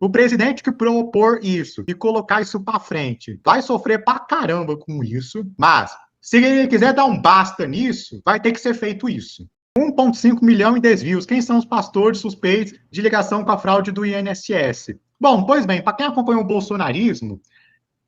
O presidente que propor isso e colocar isso para frente vai sofrer pra caramba com isso, mas se ele quiser dar um basta nisso, vai ter que ser feito isso. 1,5 milhão em desvios. Quem são os pastores suspeitos de ligação com a fraude do INSS? Bom, pois bem, para quem acompanha o bolsonarismo,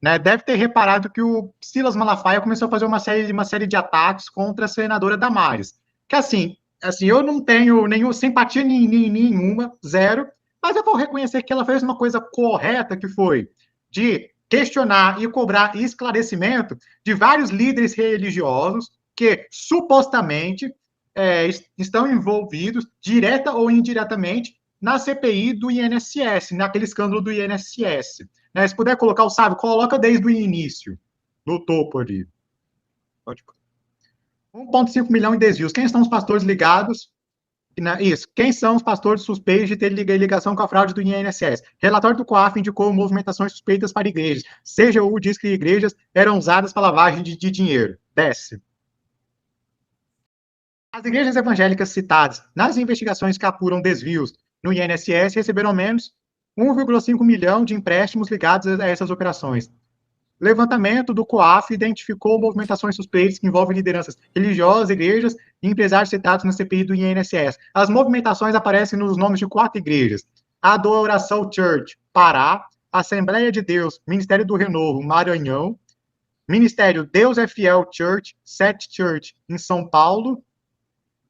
né, deve ter reparado que o Silas Malafaia começou a fazer uma série de ataques contra a senadora Damares. Que assim eu não tenho nenhuma simpatia nenhuma, zero, mas eu vou reconhecer que ela fez uma coisa correta, que foi de questionar e cobrar esclarecimento de vários líderes religiosos que supostamente estão envolvidos, direta ou indiretamente, na CPI do INSS, naquele escândalo do INSS. Né? Se puder colocar o sábio, coloca desde o início, no topo ali. 1,5 milhão em desvios. Quem são os pastores ligados? Isso. Quem são os pastores suspeitos de ter ligação com a fraude do INSS? Relatório do COAF indicou movimentações suspeitas para igrejas. CGU diz que igrejas eram usadas para lavagem de dinheiro. Desce. As igrejas evangélicas citadas nas investigações que apuram desvios no INSS receberam ao menos 1,5 milhão de empréstimos ligados a essas operações. Levantamento do COAF identificou movimentações suspeitas que envolvem lideranças religiosas, igrejas e empresários citados na CPI do INSS. As movimentações aparecem nos nomes de 4 igrejas: Adoração Church, Pará; Assembleia de Deus, Ministério do Renovo, Maranhão; Ministério Deus é Fiel Church, Set Church, em São Paulo;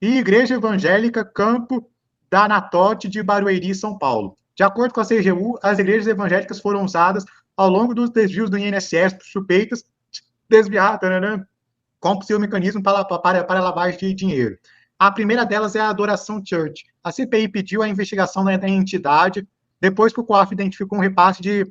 e Igreja Evangélica Campo da Anatote de Barueri, São Paulo. De acordo com a CGU, as igrejas evangélicas foram usadas ao longo dos desvios do INSS suspeitas de desviar com possível mecanismo para lavagem de dinheiro. A primeira delas é a Adoração Church. A CPI pediu a investigação da entidade depois que o COAF identificou um repasse de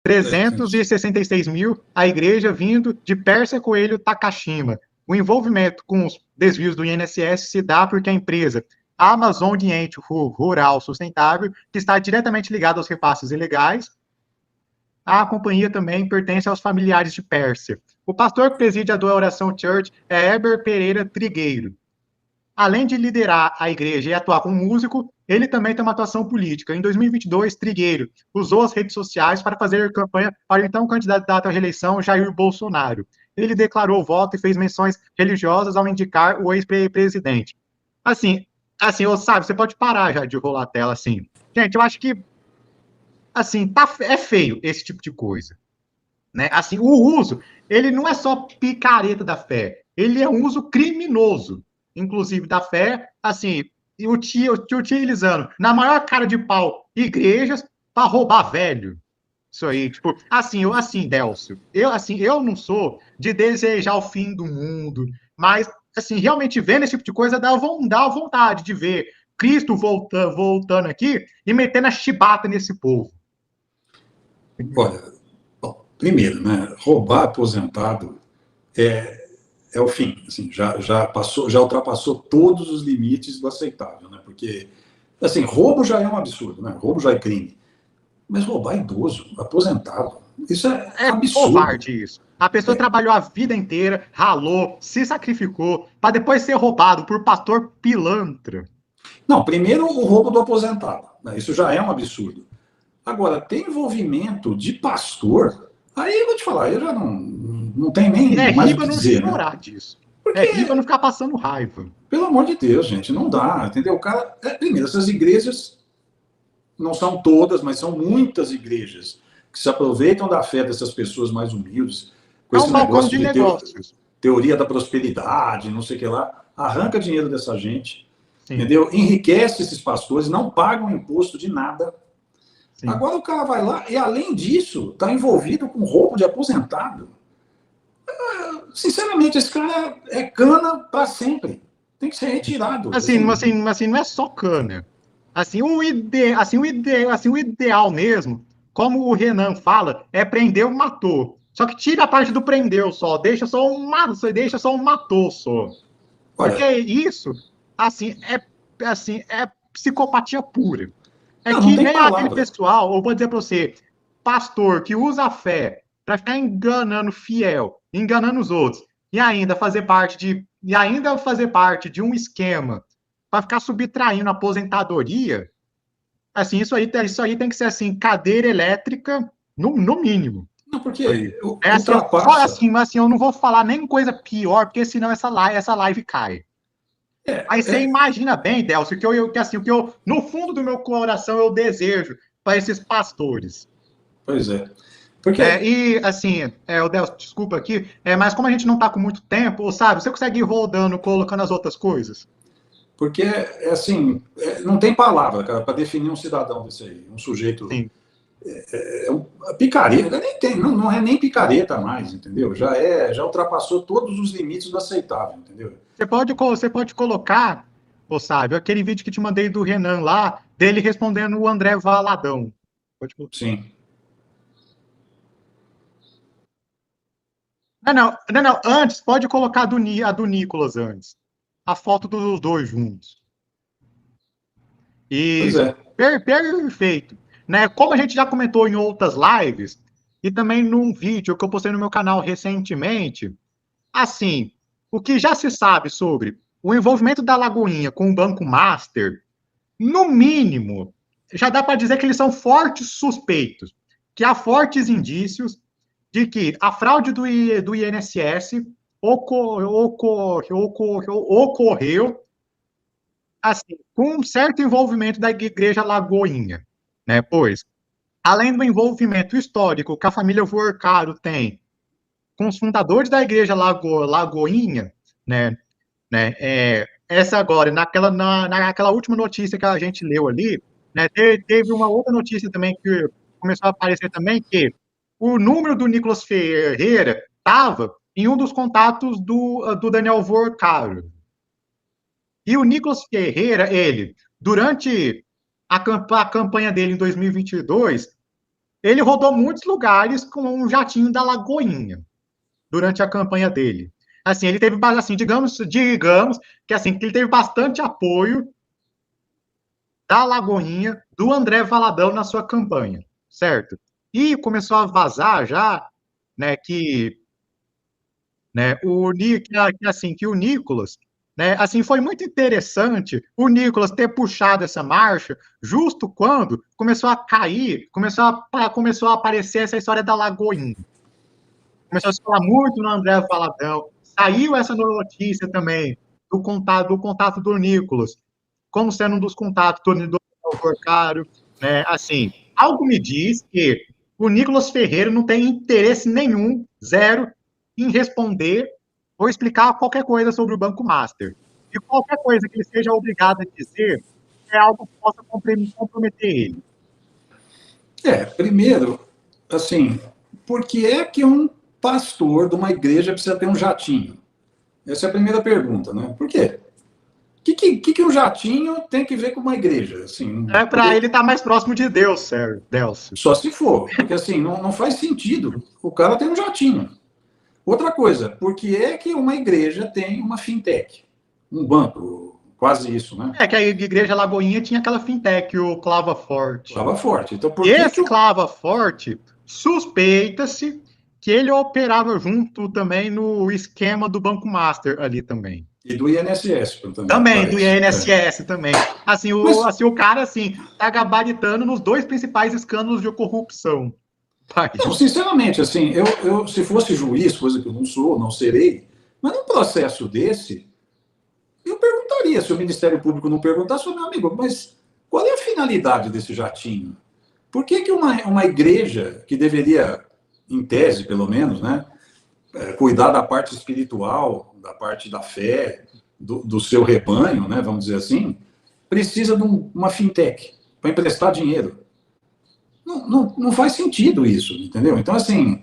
366 mil à igreja vindo de Pérsia Coelho Takashima. O envolvimento com os desvios do INSS se dá porque a empresa Amazon Oriente Rural Sustentável, que está diretamente ligada aos repasses ilegais. A companhia também pertence aos familiares de Pérsia. O pastor que preside a Adoração Church é Heber Pereira Trigueiro. Além de liderar a igreja e atuar como músico, ele também tem uma atuação política. Em 2022, Trigueiro usou as redes sociais para fazer campanha para o então candidato à reeleição, Jair Bolsonaro. Ele declarou voto e fez menções religiosas ao indicar o ex-presidente. Assim, sabe, você pode parar já de rolar a tela assim. Gente, eu acho que assim, é feio esse tipo de coisa. Né? Assim, o uso, ele não é só picareta da fé, ele é um uso criminoso, inclusive da fé, assim, utilizando na maior cara de pau igrejas para roubar velho. Isso aí, tipo, assim, Délcio, eu não sou de desejar o fim do mundo, mas, assim, realmente vendo esse tipo de coisa dá vontade de ver Cristo voltando aqui e metendo a chibata nesse povo. Olha, bom, primeiro, né, roubar aposentado é o fim, assim, já ultrapassou todos os limites do aceitável, né, porque, assim, roubo já é um absurdo, né, roubo já é crime, mas roubar idoso, aposentado, isso é absurdo. Covarde isso. A pessoa trabalhou a vida inteira, ralou, se sacrificou, para depois ser roubado por pastor pilantra. Não, primeiro o roubo do aposentado, né, isso já é um absurdo. Agora, tem envolvimento de pastor, aí eu vou te falar, eu já não tenho nem mais o que dizer, não chorar, né? disso. Porque, é rir pra não ficar passando raiva. Pelo amor de Deus, gente, não dá, entendeu? O cara, primeiro, essas igrejas, não são todas, mas são muitas igrejas que se aproveitam da fé dessas pessoas mais humildes, com esse negócio de negócios. Teoria da prosperidade, não sei o que lá, arranca dinheiro dessa gente, sim, entendeu? Enriquece esses pastores, não pagam imposto de nada. Sim. Agora o cara vai lá e, além disso, está envolvido com roubo de aposentado. Sinceramente, esse cara é cana para sempre. Tem que ser retirado. Assim, não é só cana. O ideal mesmo, como o Renan fala, é prender o matou. Só que tira a parte do prendeu só, deixa só um matou só. Porque olha, isso, é psicopatia pura. Não, que nem aquele pessoal, eu vou dizer para você, pastor que usa a fé para ficar enganando fiel, enganando os outros, e ainda fazer parte de um esquema para ficar subtraindo a aposentadoria, Assim, isso aí tem que ser assim, cadeira elétrica, no mínimo. Não, porque Assim, ultrapassa. assim, eu não vou falar nem coisa pior, porque senão essa live cai. Aí você É, imagina bem, Delcio, o que eu, no fundo do meu coração, eu desejo para esses pastores. pois é. Porque, E, assim, o Delcio, desculpa aqui, mas como a gente não está com muito tempo, sabe, você consegue ir rodando, colocando as outras coisas? porque assim, não tem palavra, cara, para definir um cidadão desse aí, um sujeito. Sim. Picareta, nem tem, não é nem picareta mais, entendeu? Já ultrapassou todos os limites do aceitável, entendeu? Você pode colocar, ô Sábio, aquele vídeo que te mandei do Renan lá, dele respondendo o André Valadão. Pode colocar. Sim. Não, antes, pode colocar a do Nicolas antes. A foto dos dois juntos. Pois Isso, é. perfeito. Né? Como a gente já comentou em outras lives, e também num vídeo que eu postei no meu canal recentemente, assim, o que já se sabe sobre o envolvimento da Lagoinha com o Banco Master, no mínimo, já dá para dizer que eles são fortes suspeitos, que há fortes indícios de que a fraude do INSS ocorreu assim, com um certo envolvimento da Igreja Lagoinha, né? Pois, além do envolvimento histórico que a família Vorcaro tem com os fundadores da Igreja Lagoinha, né? Essa agora, naquela última notícia que a gente leu ali, né? Teve uma outra notícia também que começou a aparecer também que o número do Nicolas Ferreira estava em um dos contatos do Daniel Vorcaro. E o Nicolas Ferreira, durante a campanha dele em 2022, ele rodou muitos lugares com um jatinho da Lagoinha, durante a campanha dele. Assim, ele teve, assim, digamos que assim, que ele teve bastante apoio da Lagoinha, do André Valadão na sua campanha, certo? E começou a vazar já, né, que o Nicolas, né, assim, foi muito interessante o Nicolas ter puxado essa marcha justo quando começou a cair, começou a aparecer essa história da Lagoinha. Começou a se falar muito no André Valadão. Saiu essa notícia também do contato do Nicolas, como sendo um dos contatos do Porcaro, né? Assim, algo me diz que o Nicolas Ferreira não tem interesse nenhum, zero, em responder ou explicar qualquer coisa sobre o Banco Master. E qualquer coisa que ele seja obrigado a dizer é algo que possa comprometer ele. Primeiro, assim, por que é que um pastor de uma igreja precisa ter um jatinho? Essa é a primeira pergunta, né? Por quê? O que um jatinho tem que ver com uma igreja? Assim, É para ele estar mais próximo de Deus, Sérgio, Delcio. só se for, porque assim, não faz sentido o cara ter um jatinho. Outra coisa, por que é que uma igreja tem uma fintech? Um banco, quase isso, né? Que a Igreja Lagoinha tinha aquela fintech, o Clava Forte. Estava forte. Então, E por que esse Clava Forte, suspeita-se que ele operava junto também no esquema do Banco Master ali também. E do INSS também, Também, do parece. INSS também. Assim, Mas, o cara, assim, tá gabaritando nos dois principais escândalos de corrupção. não, sinceramente, assim, eu se fosse juiz, coisa que eu não sou, não serei, mas num processo desse, eu perguntaria, se o Ministério Público não perguntasse, meu amigo, mas qual é a finalidade desse jatinho? Por que, que uma igreja que deveria, em tese pelo menos, né, cuidar da parte espiritual, da parte da fé, do seu rebanho, né, vamos dizer assim, precisa de uma fintech para emprestar dinheiro? Não faz sentido isso, entendeu? Então, assim,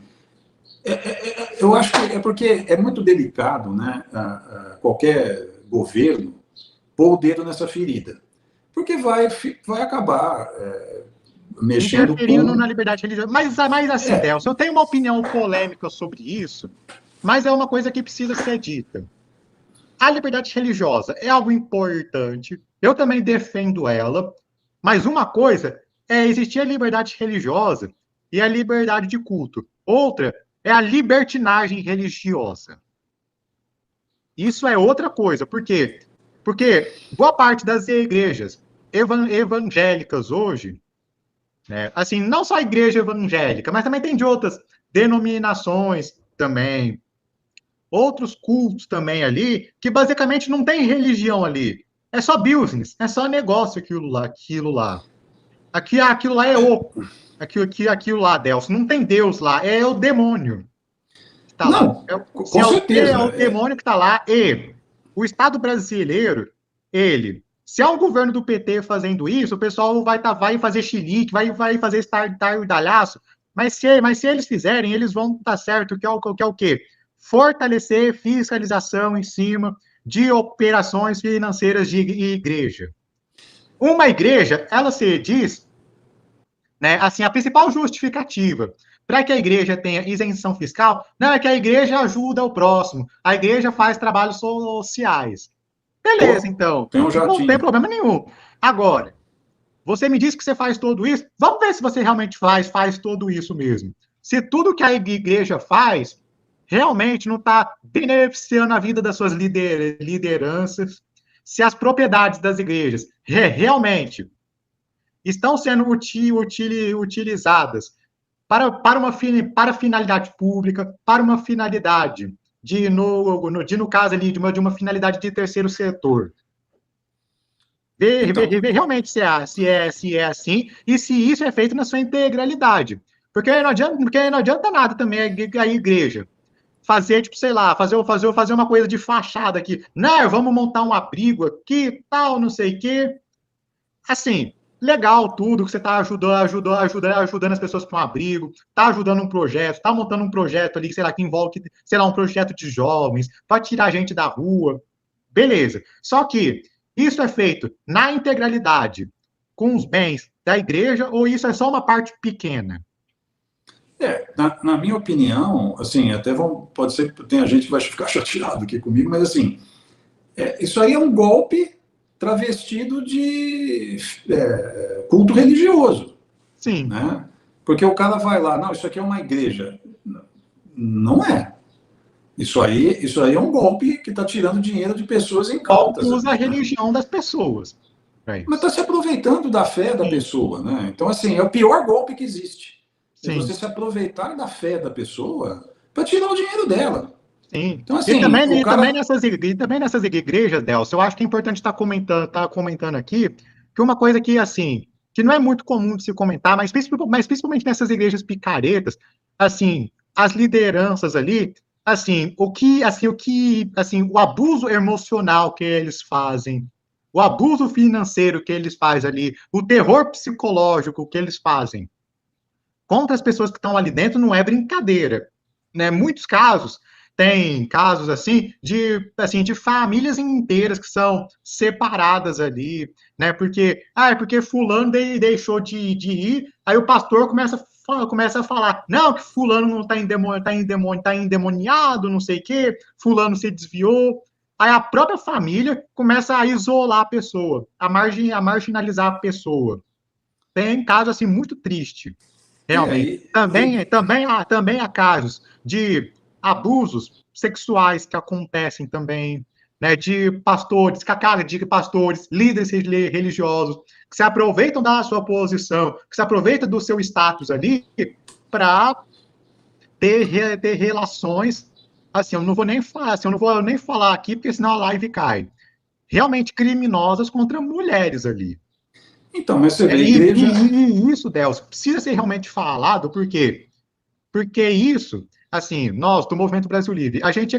eu acho que é porque é muito delicado, né, qualquer governo pôr o dedo nessa ferida, porque vai acabar mexendo Interferindo com... na liberdade religiosa. Mas assim, Delcio, eu tenho uma opinião polêmica sobre isso, mas é uma coisa que precisa ser dita. A liberdade religiosa é algo importante, eu também defendo ela, mas uma coisa é existir a liberdade religiosa e a liberdade de culto. Outra é a libertinagem religiosa. Isso é outra coisa. Por quê? Porque boa parte das igrejas evangélicas hoje, né? Assim, não só a igreja evangélica, mas também tem de outras denominações também, outros cultos também ali, que basicamente não tem religião ali. É só business, é só negócio aquilo lá, aquilo lá. Aquilo lá é oco. Aquilo lá, Delcio, não tem Deus lá, é o demônio que está lá. Não, Se com é é certeza. o demônio que está lá, e o Estado brasileiro, se é o governo do PT fazendo isso, o pessoal vai fazer chilique, vai fazer estardalhaço, mas se eles fizerem, eles vão estar certo, que é o quê? Fortalecer fiscalização em cima de operações financeiras de igreja. Uma igreja, ela se diz, né, assim, a principal justificativa para que a igreja tenha isenção fiscal não é que a igreja ajuda o próximo, a igreja faz trabalhos sociais. Beleza, Pô, então, tem um não tem jatinho. problema nenhum. Agora, você me disse que você faz tudo isso, vamos ver se você realmente faz tudo isso mesmo. Se tudo que a igreja faz realmente não está beneficiando a vida das suas lideranças, se as propriedades das igrejas realmente estão sendo utilizadas para finalidade pública, para uma finalidade no caso ali, de uma finalidade de terceiro setor. Então, Ver realmente se é assim e se isso é feito na sua integralidade. Porque não adianta nada também a igreja fazer, tipo, sei lá, fazer uma coisa de fachada aqui. Não, vamos montar um abrigo aqui, tal, não sei o quê. Assim, legal tudo que você está ajudando as pessoas com um abrigo, está ajudando um projeto, está montando um projeto ali, sei lá, que envolve, sei lá, um projeto de jovens, para tirar a gente da rua. Beleza. Só que isso é feito na integralidade com os bens da igreja ou isso é só uma parte pequena? na minha opinião, assim, pode ser que tenha gente que vai ficar chateado aqui comigo, mas assim, isso aí é um golpe travestido de culto religioso, Sim. né? Porque o cara vai lá, não, isso aqui é uma igreja. Não é. Isso aí é um golpe que está tirando dinheiro de pessoas Só incautas usa a ali, né? religião das pessoas. É Mas está isso. se aproveitando da fé da Sim, pessoa, né? Então, assim, é o pior golpe que existe. É você sim, se aproveitar da fé da pessoa para tirar o dinheiro dela. sim. Então, assim, o cara. E também nessas igrejas, Delcio, eu acho que é importante estar comentando aqui que uma coisa que, assim, que não é muito comum de se comentar, mas principalmente nessas igrejas picaretas, assim, as lideranças ali, o abuso emocional que eles fazem, o abuso financeiro que eles fazem ali, o terror psicológico que eles fazem contra as pessoas que estão ali dentro não é brincadeira, né? Muitos casos tem casos de famílias inteiras que são separadas ali, né? Porque fulano deixou de ir, aí o pastor começa a falar, não, que fulano não tá endemoniado, não sei o quê, fulano se desviou. Aí a própria família começa a isolar a pessoa, a marginalizar a pessoa. Tem caso assim muito triste. É, Realmente. Também há casos de abusos sexuais que acontecem também, né, de pastores, líderes religiosos, que se aproveitam da sua posição, que se aproveitam do seu status ali para ter relações, assim, eu não vou nem falar aqui, porque senão a live cai, realmente criminosas contra mulheres ali. então, mas você vê, É, a igreja. e isso, Delcio, precisa ser realmente falado, por quê? Porque isso, assim, nós do Movimento Brasil Livre, a gente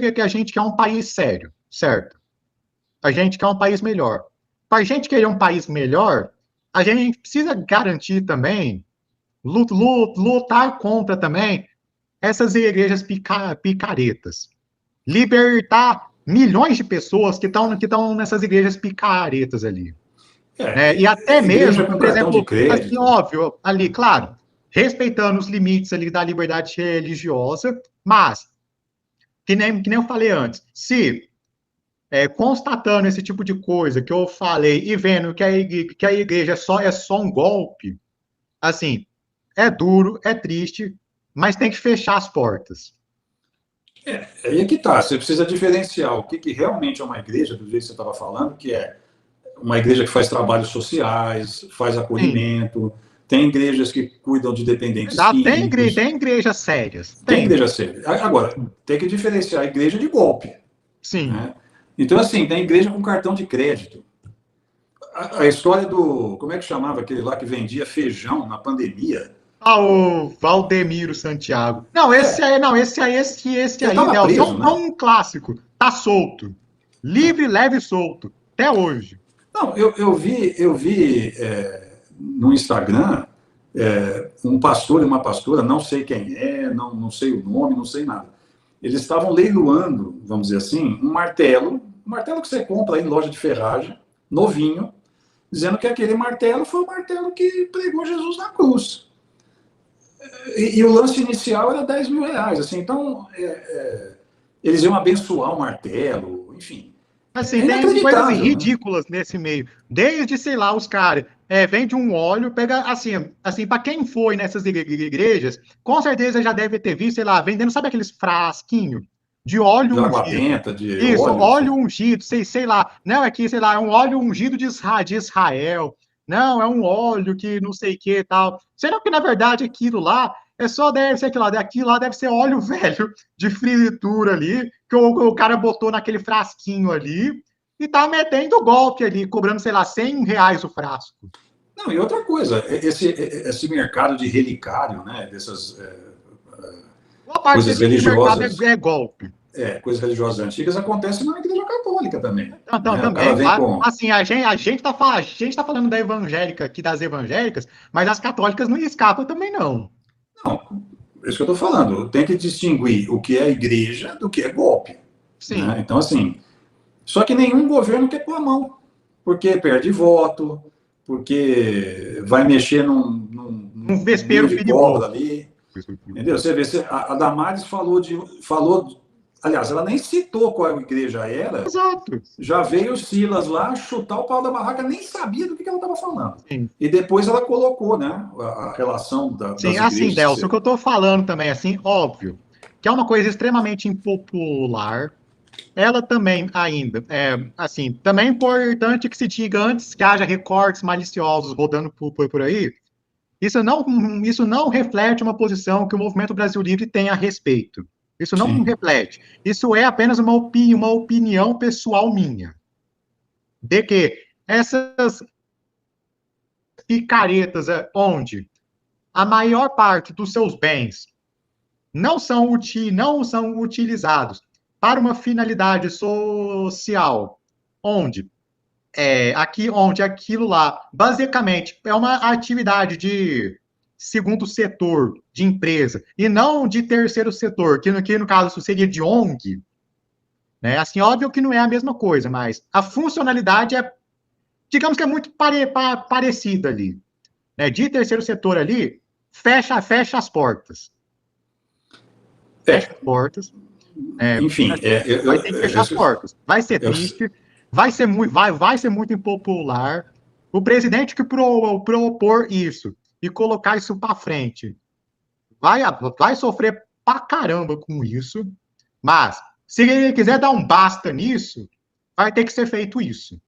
quer um país sério, certo? A gente quer um país melhor. Para a gente querer um país melhor, a gente precisa garantir também, lutar contra também essas igrejas picaretas. Libertar milhões de pessoas que estão nessas igrejas picaretas ali. Né? E até Igreja mesmo, com por cartão de exemplo, assim, crédito. óbvio, ali, claro, respeitando os limites ali da liberdade religiosa, mas, que nem eu falei antes, se constatando esse tipo de coisa que eu falei e vendo que a igreja é só um golpe, assim, é duro, é triste, mas tem que fechar as portas. Aí é que tá. Você precisa diferenciar o que realmente é uma igreja, do jeito que você estava falando, que é uma igreja que faz trabalhos sociais, faz Sim. acolhimento, tem igrejas que cuidam de dependentes químicos, Tem igrejas sérias. tem Tem. igreja séria. Agora, tem que diferenciar a igreja de golpe. Sim. Né? Então, assim, tem igreja com cartão de crédito. A história do. Como é que chamava aquele lá que vendia feijão na pandemia? Ah, o Valdemiro Santiago. Não, É, esse ele aí, estava Nelson, preso, é né? um clássico. Tá solto. Livre, leve e solto. Até hoje. Não, eu vi no Instagram um pastor e uma pastora, não sei quem é, não sei o nome, não sei nada. Eles estavam leiloando, vamos dizer assim, um martelo que você compra aí em loja de ferragem, novinho, dizendo que aquele martelo foi o martelo que pregou Jesus na cruz. E o lance inicial era R$ 10.000. Assim, então, eles iam abençoar o martelo, enfim. Assim, É tem coisas inacreditável, né? ridículas nesse meio. Desde, sei lá, os caras vende um óleo, pega assim, para quem foi nessas igrejas, com certeza já deve ter visto, sei lá, vendendo, sabe aqueles frasquinhos de óleo De água ungido? benta, de Isso, óleo, óleo assim. ungido, sei lá, não, aqui, sei lá, é um óleo ungido de Israel, não, é um óleo que não sei o que e tal. Será que, na verdade, aquilo lá deve ser aquilo lá deve ser óleo velho de fritura ali, que o cara botou naquele frasquinho ali e tá metendo golpe ali, cobrando, sei lá, R$ 100 o frasco. Não, e outra coisa, esse mercado de relicário, né, dessas Boa parte coisas desse mercado religiosas, é golpe. coisas religiosas antigas, acontece na Igreja Católica também. Então, Né? O cara também, vem claro. com. Assim, a gente tá falando da evangélica aqui, das evangélicas, mas as católicas não escapam também, não. Não, é isso que eu estou falando. Tem que distinguir o que é igreja do que é golpe. Né? Sim, Então, assim, só que nenhum governo quer pôr a mão, porque perde voto, porque vai mexer um num ninho vespeiro de cobra perigoso. ali. Entendeu? Você vê, a Damares falou, aliás, ela nem citou qual igreja era, Exato. já veio o Silas lá chutar o pau da barraca, nem sabia do que ela estava falando. Sim. E depois ela colocou, né, a relação Sim, das assim, igrejas que Delcio, o que você. eu tô falando também, assim, óbvio, que é uma coisa extremamente impopular. Ela também ainda, assim, também é importante que se diga antes que haja recortes maliciosos rodando por aí. Isso não reflete uma posição que o Movimento Brasil Livre tem a respeito. Isso não Sim, reflete. Isso é apenas uma opinião pessoal minha. De que essas picaretas, onde a maior parte dos seus bens não são utilizados para uma finalidade social, onde onde aquilo lá basicamente é uma atividade de segundo setor de empresa e não de terceiro setor, que no caso seria de ONG, né? Assim, óbvio que não é a mesma coisa, mas a funcionalidade digamos que é muito parecida ali, né? De terceiro setor ali, fecha as portas, fecha é, as portas. enfim, Assim, vai ter que fechar as portas. Vai ser eu, triste, vai ser muito impopular. O presidente que propor isso e colocar isso para frente vai sofrer pra caramba com isso, mas se ele quiser dar um basta nisso, vai ter que ser feito isso.